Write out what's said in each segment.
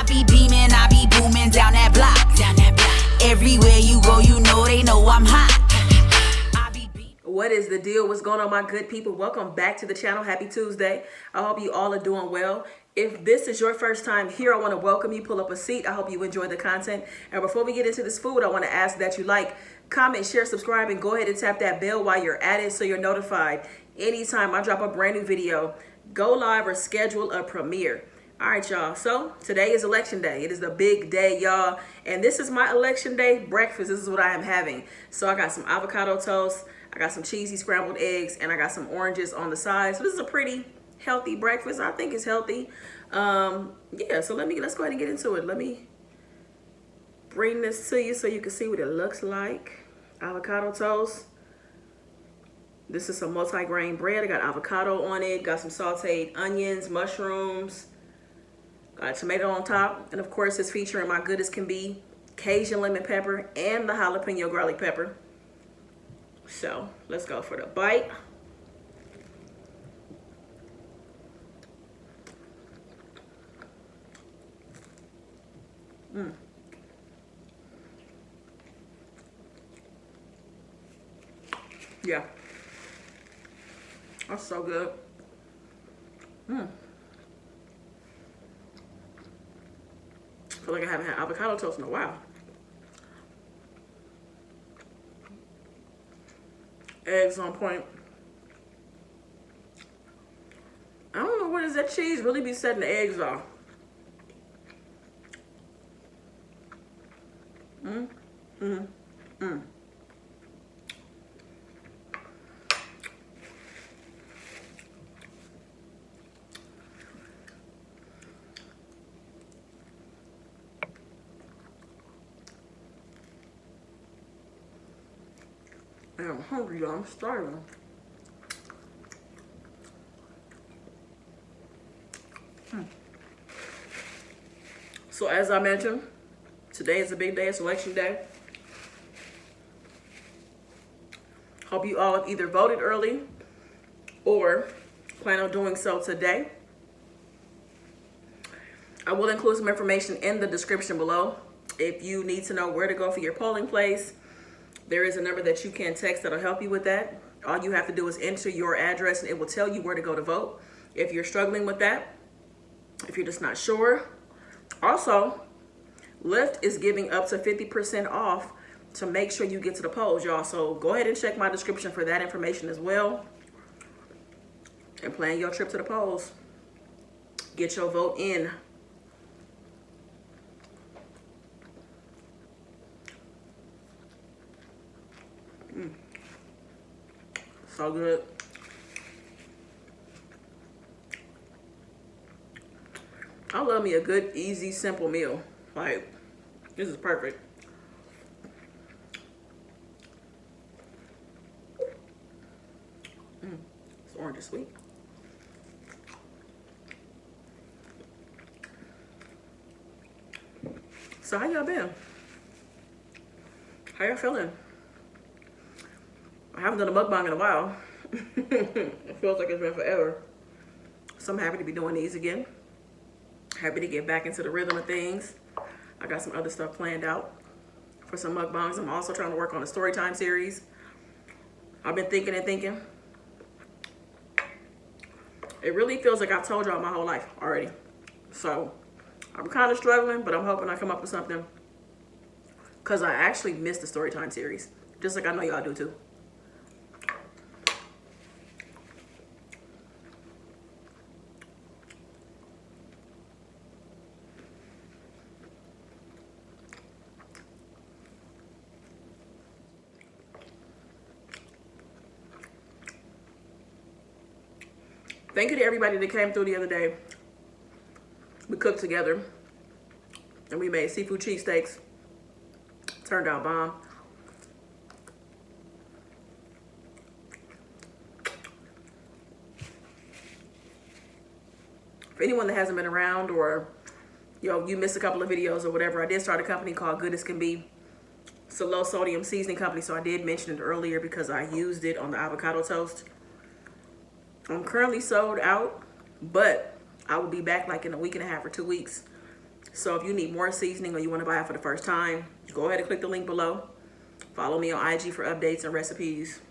be beaming, I be booming down that block. Everywhere you go, you know they know I'm hot. What is the deal? What's going on, my good people? Welcome back to the channel. Happy Tuesday. I hope you all are doing well. If this is your first time here, I want to welcome you. Pull up a seat. I hope you enjoy the content. And before we get into this food, I want to ask that you like, comment, share, subscribe, and go ahead and tap that bell while you're at it so you're notified anytime I drop a brand new video, go live, or schedule a premiere. All right, y'all. So today is election day. It is the big day, y'all. And this is my election day breakfast. This is what I am having. So I got some avocado toast. I got some cheesy scrambled eggs, and I got some oranges on the side. So this is a pretty healthy breakfast. I think it's healthy. Yeah, so let's go ahead and get into it. Let me bring this to you so you can see what it looks like. Avocado toast. This is some multi-grain bread. I got avocado on it. Got some sauteed onions, mushrooms. Got a tomato on top. And of course, it's featuring my good as can be Cajun lemon pepper and the jalapeno garlic pepper. So let's go for the bite. Yeah, that's so good. I feel like I haven't had avocado toast in a while. Eggs on point. I don't know, what does that cheese really be setting the eggs off? I'm hungry, y'all. I'm starving. So as I mentioned, today is a big day. It's election day. Hope you all have either voted early or plan on doing so today. I will include some information in the description below. If you need to know where to go for your polling place, there is a number that you can text that'll help you with that. All you have to do is enter your address and it will tell you where to go to vote if you're struggling with that, if you're just not sure. Also, Lyft is giving up to 50% off to make sure you get to the polls, y'all. So go ahead and check my description for that information as well. And plan your trip to the polls. Get your vote in. So good. I love me a good, easy, simple meal. Like, this is perfect. This orange is sweet. So how y'all been? How y'all feeling? I haven't done a mukbang in a while. It feels like it's been forever. So I'm happy to be doing these again. Happy to get back into the rhythm of things. I got some other stuff planned out for some mukbangs. I'm also trying to work on a story time series. I've been thinking and thinking. It really feels like I've told y'all my whole life already. So I'm kind of struggling, but I'm hoping I come up with something. Because I actually missed the story time series. Just like I know y'all do too. Thank you to everybody that came through the other day. We cooked together and we made seafood cheesesteaks. Turned out bomb. For anyone that hasn't been around, or you missed a couple of videos or whatever, I did start a company called Good as Can Be. It's a low sodium seasoning company, so I did mention it earlier because I used it on the avocado toast. I'm currently sold out, but I will be back like in a week and a half or 2 weeks So if you need more seasoning or you want to buy it for the first time, go ahead and click the link below. Follow me on IG for updates and recipes.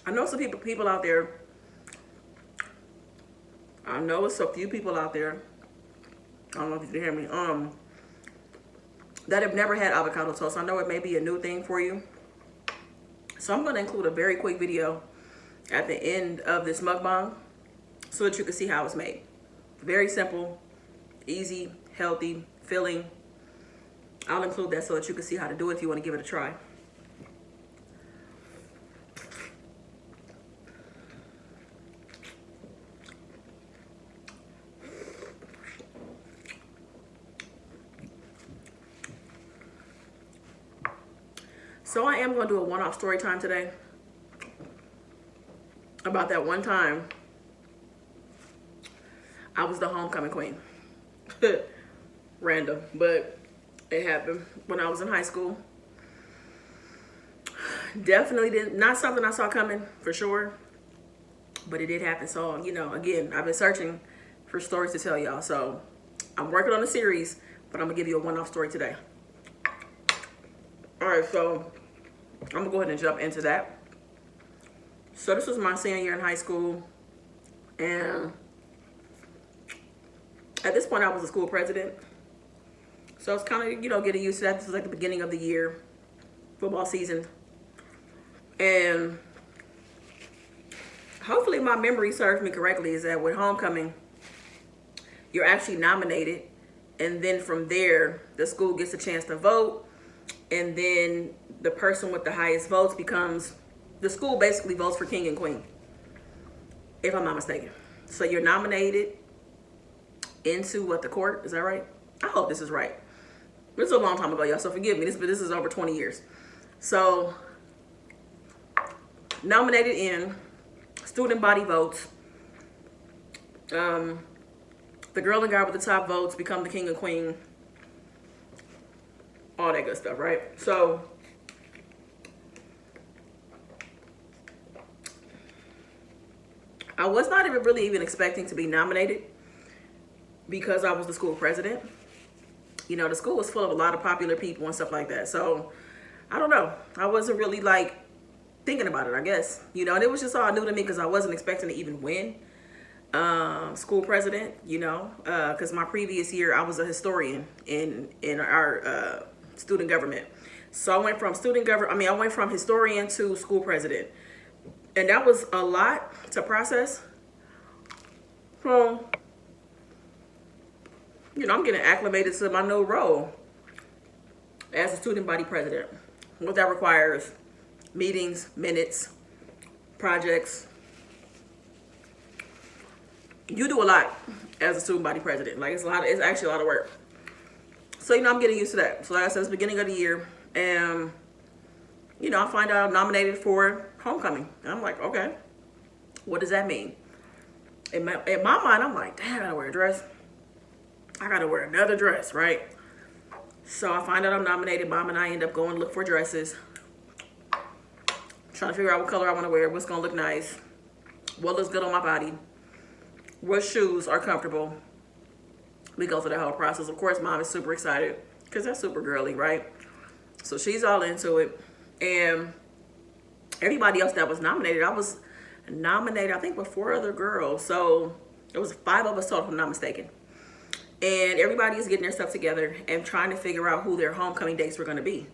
I know some people out there. I know it's a few people out there. I don't know if you can hear me. That have never had avocado toast. I know it may be a new thing for you. So I'm going to include a very quick video at the end of this mukbang so that you can see how it's made. Very simple, easy, healthy, filling. I'll include that so that you can see how to do it if you want to give it a try. So I am going to do a one-off story time today about that one time I was the homecoming queen. Random, but it happened when I was in high school. Definitely not something I saw coming for sure, but it did happen. So, you know, again, I've been searching for stories to tell y'all. So I'm working on a series, but I'm gonna give you a one-off story today. All right, so I'm gonna go ahead and jump into that. So this was my senior year in high school, and at this point I was a school president. So it's kind of, you know, getting used to that. This was like the beginning of the year, football season. And hopefully my memory serves me correctly, is that with homecoming, you're actually nominated. And then from there, the school gets a chance to vote. And then the person with the highest votes becomes, the school basically votes for king and queen, if I'm not mistaken. So you're nominated into what, the court, is that right? I hope this is right. This is a long time ago, y'all, so forgive me. This is over 20 years. So nominated in, student body votes. The girl and guy with the top votes become the king and queen. All that good stuff, right? So I was not even expecting to be nominated because I was the school president. You know, the school was full of a lot of popular people and stuff like that. So I don't know. I wasn't really like thinking about it, I guess. You know, and it was just all new to me because I wasn't expecting to even win school president, you know, because my previous year I was a historian in our student government. So I went from I went from historian to school president. And that was a lot to process. So, you know, I'm getting acclimated to my new role as a student body president. What that requires: meetings, minutes, projects. You do a lot as a student body president. Like, it's actually a lot of work. So, you know, I'm getting used to that. So like I said, it's the beginning of the year, and you know, I find out I'm nominated for homecoming. And I'm like, okay, what does that mean? In my mind, I'm like, damn, I gotta wear a dress. I gotta wear another dress, right? So I find out I'm nominated. Mom and I end up going to look for dresses. Trying to figure out what color I want to wear, what's gonna look nice, what looks good on my body, what shoes are comfortable. We go through the whole process. Of course, Mom is super excited because that's super girly, right? So she's all into it. And everybody else that was nominated, I was nominated, I think, with 4 other girls. So it was 5 of us total, if I'm not mistaken. And everybody is getting their stuff together and trying to figure out who their homecoming dates were going to be.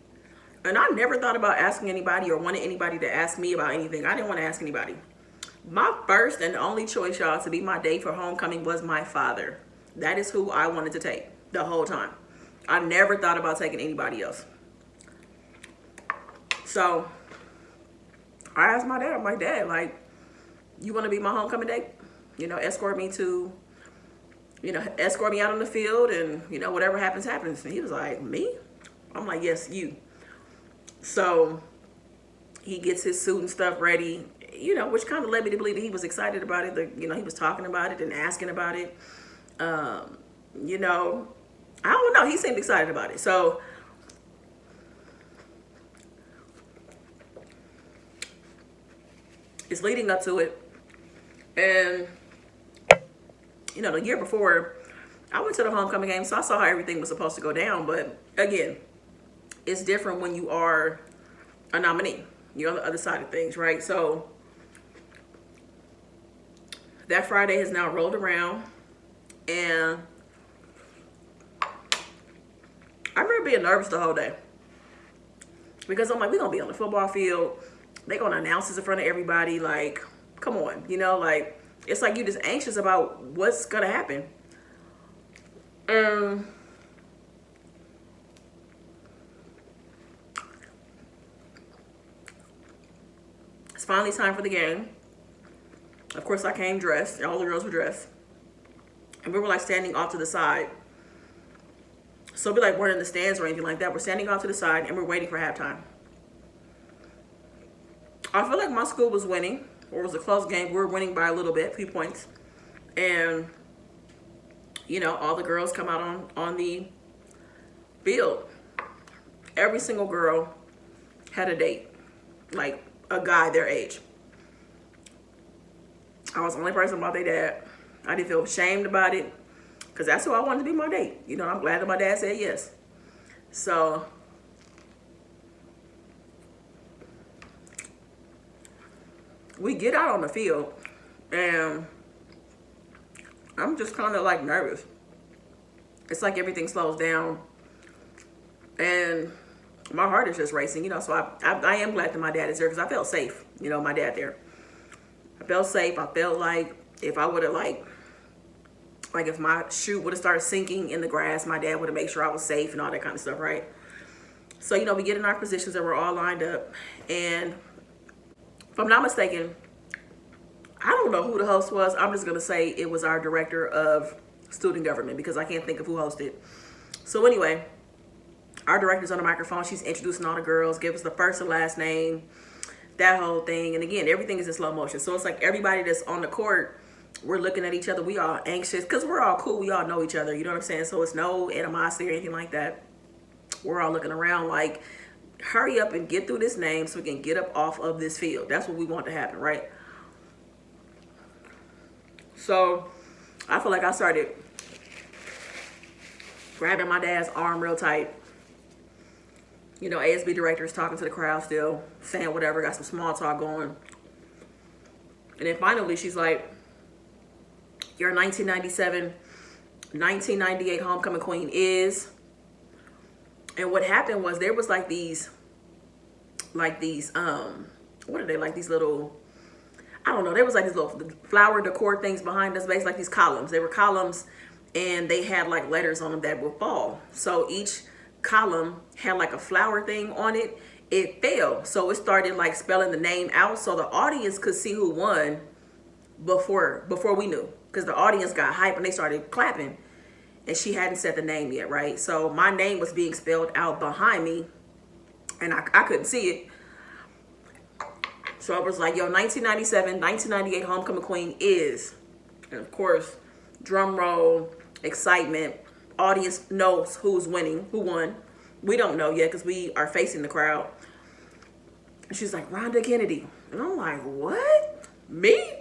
And I never thought about asking anybody or wanted anybody to ask me about anything. I didn't want to ask anybody. My first and only choice, y'all, to be my date for homecoming was my father. That is who I wanted to take the whole time. I never thought about taking anybody else. So I asked my dad, I'm like, Dad, like, you want to be my homecoming date? You know, escort me out on the field, and, you know, whatever happens, happens. And he was like, me? I'm like, yes, you. So he gets his suit and stuff ready, you know, which kind of led me to believe that he was excited about it. You know, he was talking about it and asking about it. You know, I don't know. He seemed excited about it. So it's leading up to it. And, you know, the year before, I went to the homecoming game, so I saw how everything was supposed to go down. But again, it's different when you are a nominee. You're on the other side of things, right? So that Friday has now rolled around, and I remember being nervous the whole day because I'm like, we're gonna be on the football field. They're gonna announce this in front of everybody. Like, come on, you know, like it's like you're just anxious about what's gonna happen. It's finally time for the game. Of course, I came dressed. All the girls were dressed. And we were like standing off to the side. So we like weren't in the stands or anything like that. We're standing off to the side and we're waiting for halftime. I feel like my school was winning, or it was a close game. We were winning by a little bit, 3 points. And, you know, all the girls come out on the field. Every single girl had a date, like a guy their age. I was the only person about their dad. I didn't feel ashamed about it because that's who I wanted to be my date. You know, I'm glad that my dad said yes. So we get out on the field and I'm just kind of like nervous. It's like everything slows down and my heart is just racing, you know. So I am glad that my dad is there because I felt safe, you know, my dad there. I felt safe. I felt like if I would have like if my shoe would have started sinking in the grass, my dad would have made sure I was safe and all that kind of stuff, right? So, you know, we get in our positions and we're all lined up. And if I'm not mistaken, I don't know who the host was. I'm just going to say it was our director of student government because I can't think of who hosted. So anyway, our director's on the microphone. She's introducing all the girls, give us the first and last name, that whole thing. And again, everything is in slow motion. So it's like everybody that's on the court, we're looking at each other. We all anxious because we're all cool. We all know each other. You know what I'm saying? So it's no animosity or anything like that. We're all looking around like, hurry up and get through this name so we can get up off of this field. That's what we want to happen, right? So I feel like I started grabbing my dad's arm real tight. You know, ASB director is talking to the crowd still, saying whatever, got some small talk going. And then finally she's like, your 1997, 1998 homecoming queen is. And what happened was there was like these, what are they, like these little, I don't know, there was like these little flower decor things behind us, basically like these columns. They were columns and they had like letters on them that would fall. So each column had like a flower thing on it. It fell. So it started like spelling the name out so the audience could see who won before we knew. Because the audience got hype and they started clapping. And she hadn't said the name yet, right? So my name was being spelled out behind me. And I couldn't see it. So I was like, yo, 1997, 1998 homecoming queen is. And of course, drum roll, excitement. Audience knows who's winning, who won. We don't know yet because we are facing the crowd. And she's like, Rhonda Kennedy. And I'm like, what? Me?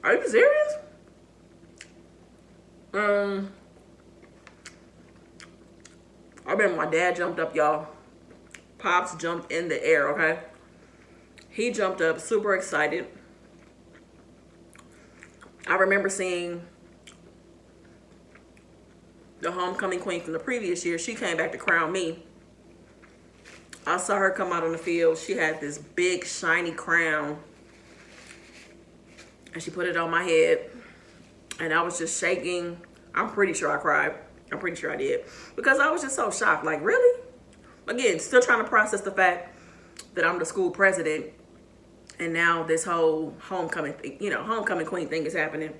Are you serious? I remember my dad jumped up, y'all. Pops jumped in the air, okay? He jumped up, super excited. I remember seeing the homecoming queen from the previous year. She came back to crown me. I saw her come out on the field. She had this big, shiny crown. And she put it on my head. And I was just shaking. I'm pretty sure I cried. I'm pretty sure I did. Because I was just so shocked. Like, really? Again, still trying to process the fact that I'm the school president. And now this whole homecoming thing, you know, homecoming queen thing is happening.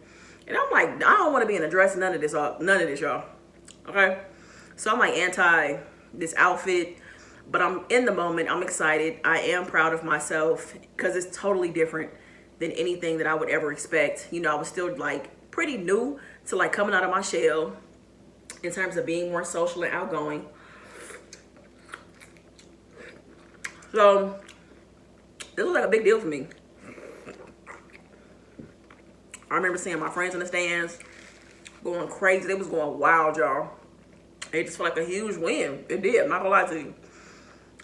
And I'm like, I don't want to be in a dress, none of this, y'all. Okay? So I'm like anti this outfit. But I'm in the moment. I'm excited. I am proud of myself because it's totally different than anything that I would ever expect. You know, I was still like pretty new to like coming out of my shell. in terms of being more social and outgoing. So this was like a big deal for me. I remember seeing my friends in the stands going crazy. They was going wild, y'all. It just felt like a huge win. It did, I'm not gonna lie to you.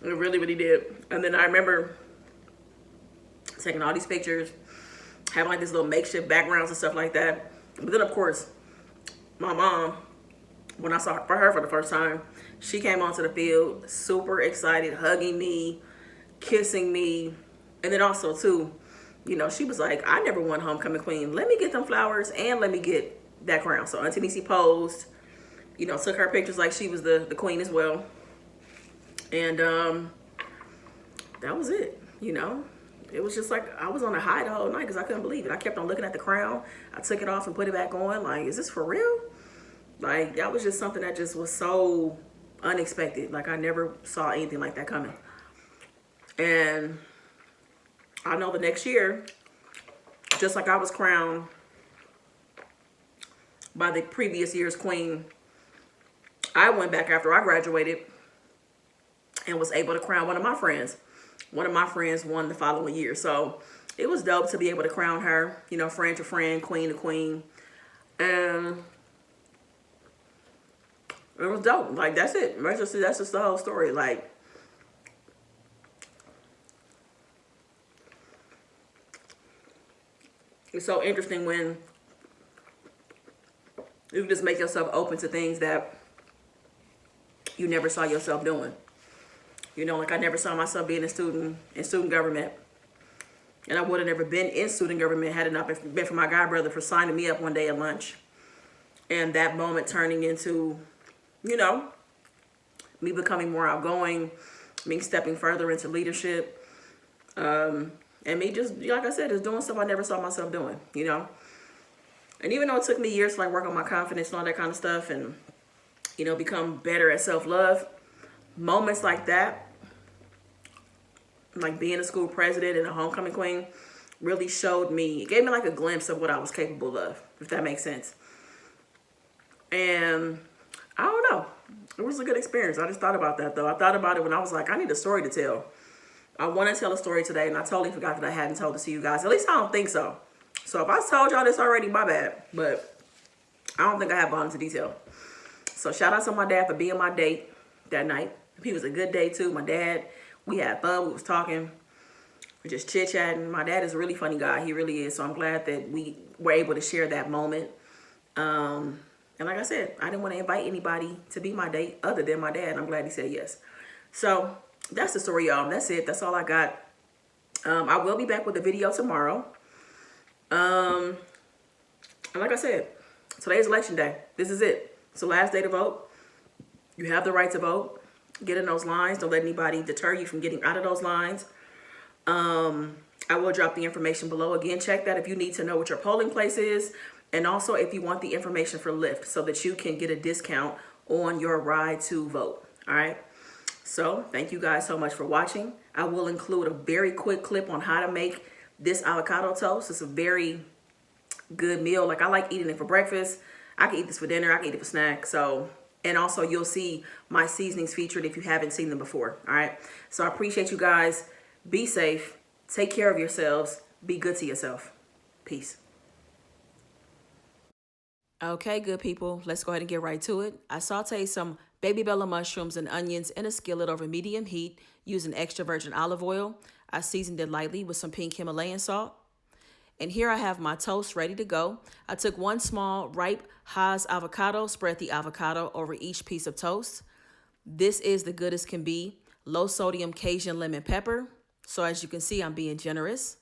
It really, really did. And then I remember taking all these pictures, having like this little makeshift backgrounds and stuff like that. But then of course, my mom, when I saw her for the first time, she came onto the field super excited, hugging me, kissing me. And then also too, you know, she was like, I never won homecoming queen. Let me get them flowers and let me get that crown. So Auntie Niecy posed, you know, took her pictures like she was the queen as well. And that was it, you know. It was just like I was on a high the whole night because I couldn't believe it. I kept on looking at the crown. I took it off and put it back on. Like, is this for real? Like, that was just something that just was so unexpected. Like, I never saw anything like that coming. And I know the next year, just like I was crowned by the previous year's queen, I went back after I graduated and was able to crown one of my friends. One of my friends won the following year. So it was dope to be able to crown her, you know, friend to friend, queen to queen. And it was dope. Like, that's it. That's just the whole story. Like, it's so interesting when you just make yourself open to things that you never saw yourself doing. You know, like I never saw myself being a student in student government. And I would have never been in student government had it not been for my god brother for signing me up one day at lunch. And that moment turning into, you know, me becoming more outgoing, me stepping further into leadership. And me just, like I said, just doing stuff I never saw myself doing, you know. And even though it took me years to like work on my confidence and all that kind of stuff and, you know, become better at self-love, moments like that, like being a school president and a homecoming queen, really showed me, it gave me like a glimpse of what I was capable of, if that makes sense. And I don't know, it was a good experience. I just thought about that though. I thought about it when I was like, I need a story to tell. I want to tell a story today, and I totally forgot that I hadn't told it to you guys. At least I don't think so. So if I told y'all this already, my bad. But I don't think I have gone into detail. So shout out to my dad for being my date that night. He was a good day too. My dad, we had fun. We was talking. We just chit-chatting. My dad is a really funny guy. He really is. So I'm glad that we were able to share that moment. And like I said, I didn't want to invite anybody to be my date other than my dad. I'm glad he said yes. So that's the story, y'all. That's it. That's all I got. I will be back with a video tomorrow. And like I said, today's election day. This is it. It's the last day to vote. You have the right to vote. Get in those lines. Don't let anybody deter you from getting out of those lines. I will drop the information below. Again, check that if you need to know what your polling place is. And also if you want the information for Lyft so that you can get a discount on your ride to vote. All right. So thank you guys so much for watching. I will include a very quick clip on how to make this avocado toast. It's a very good meal. Like, I like eating it for breakfast. I can eat this for dinner. I can eat it for snack. So, and also you'll see my seasonings featured if you haven't seen them before. All right. So I appreciate you guys. Be safe. Take care of yourselves. Be good to yourself. Peace. Okay, good people, let's go ahead and get right to it. I sauteed some baby bella mushrooms and onions in a skillet over medium heat using extra virgin olive oil. I seasoned it lightly with some pink Himalayan salt. And here I have my toast ready to go. I took one small ripe Hass avocado, spread the avocado over each piece of toast. This is the good as can be, low sodium Cajun lemon pepper. So as you can see, I'm being generous.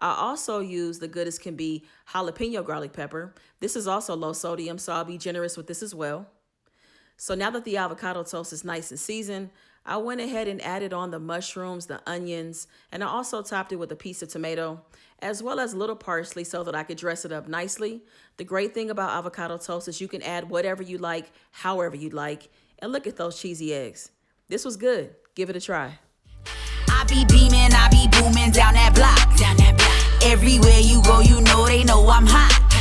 I also use the good as can be jalapeno garlic pepper. This is also low sodium, so I'll be generous with this as well. So now that the avocado toast is nice and seasoned, I went ahead and added on the mushrooms, the onions, and I also topped it with a piece of tomato, as well as a little parsley so that I could dress it up nicely. The great thing about avocado toast is you can add whatever you like, however you like, and look at those cheesy eggs. This was good. Give it a try. I be beaming, I be booming down that block. Everywhere you go, you know they know I'm hot.